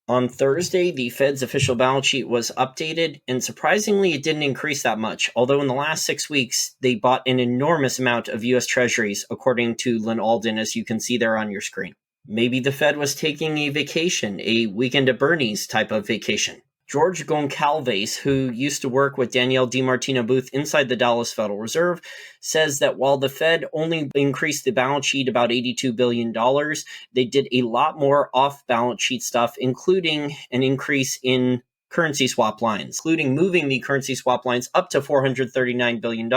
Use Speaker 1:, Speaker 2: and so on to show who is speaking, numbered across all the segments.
Speaker 1: On Thursday, the Fed's official balance sheet was updated, and surprisingly, it didn't increase that much. Although in the last 6 weeks, they bought an enormous amount of U.S. Treasuries, according to Lynn Alden, as you can see there on your screen. Maybe the Fed was taking a vacation, a weekend at Bernie's type of vacation. George Goncalves, who used to work with Danielle DiMartino Booth inside the Dallas Federal Reserve, says that while the Fed only increased the balance sheet about $82 billion, they did a lot more off-balance sheet stuff, including an increase in currency swap lines, including moving the currency swap lines up to $439 billion.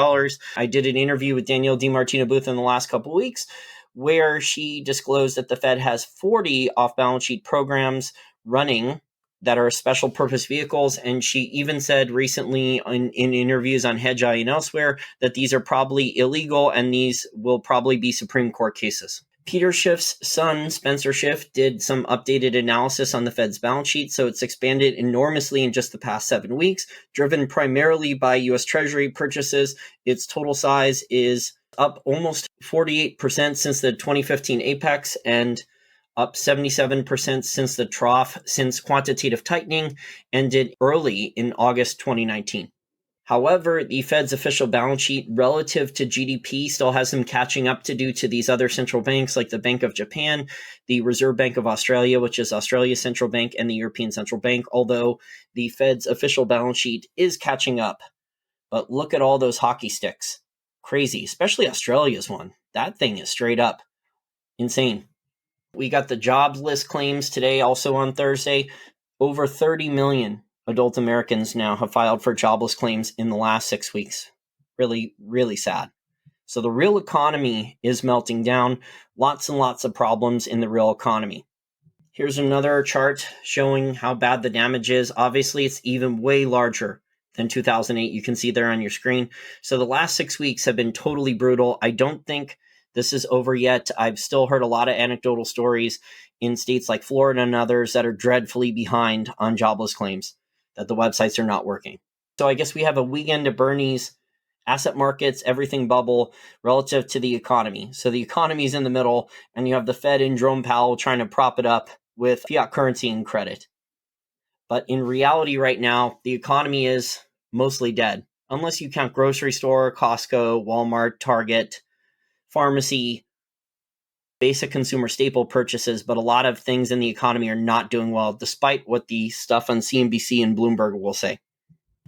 Speaker 1: I did an interview with Danielle DiMartino Booth in the last couple of weeks where she disclosed that the Fed has 40 off-balance sheet programs running that are special purpose vehicles. And she even said recently in interviews on Hedge Eye and elsewhere that these are probably illegal and these will probably be Supreme Court cases. Peter Schiff's son, Spencer Schiff, did some updated analysis on the Fed's balance sheet. So it's expanded enormously in just the past 7 weeks, driven primarily by U.S. Treasury purchases. Its total size is up almost 48% since the 2015 apex and up 77% since the trough, since quantitative tightening ended early in August 2019. However, the Fed's official balance sheet relative to GDP still has some catching up to do to these other central banks like the Bank of Japan, the Reserve Bank of Australia, which is Australia's central bank, and the European Central Bank, although the Fed's official balance sheet is catching up. But look at all those hockey sticks. Crazy, especially Australia's one. That thing is straight up insane. We got the jobs list claims today, also on Thursday. Over 30 million adult Americans now have filed for jobless claims in the last 6 weeks. Really, really sad. So the real economy is melting down. Lots and lots of problems in the real economy. Here's another chart showing how bad the damage is. Obviously, it's even way larger than 2008. You can see there on your screen. So the last 6 weeks have been totally brutal. I don't think this is over yet. I've still heard a lot of anecdotal stories in states like Florida and others that are dreadfully behind on jobless claims, that the websites are not working. So I guess we have a weekend at Bernie's, asset markets, everything bubble relative to the economy. So the economy is in the middle, and you have the Fed and Jerome Powell trying to prop it up with fiat currency and credit. But in reality right now, the economy is mostly dead, unless you count grocery store, Costco, Walmart, Target, pharmacy, basic consumer staple purchases, but a lot of things in the economy are not doing well, despite what the stuff on CNBC and Bloomberg will say.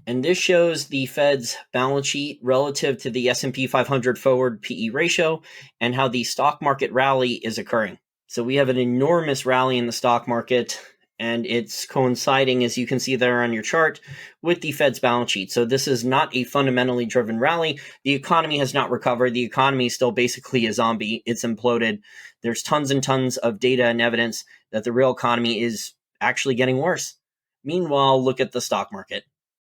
Speaker 1: And this shows the Fed's balance sheet relative to the S&P 500 forward PE ratio and how the stock market rally is occurring. So we have an enormous rally in the stock market, and it's coinciding, as you can see there on your chart, with the Fed's balance sheet. So this is not a fundamentally driven rally. The economy has not recovered. The economy is still basically a zombie. It's imploded. There's tons and tons of data and evidence that the real economy is actually getting worse. Meanwhile, look at the stock market.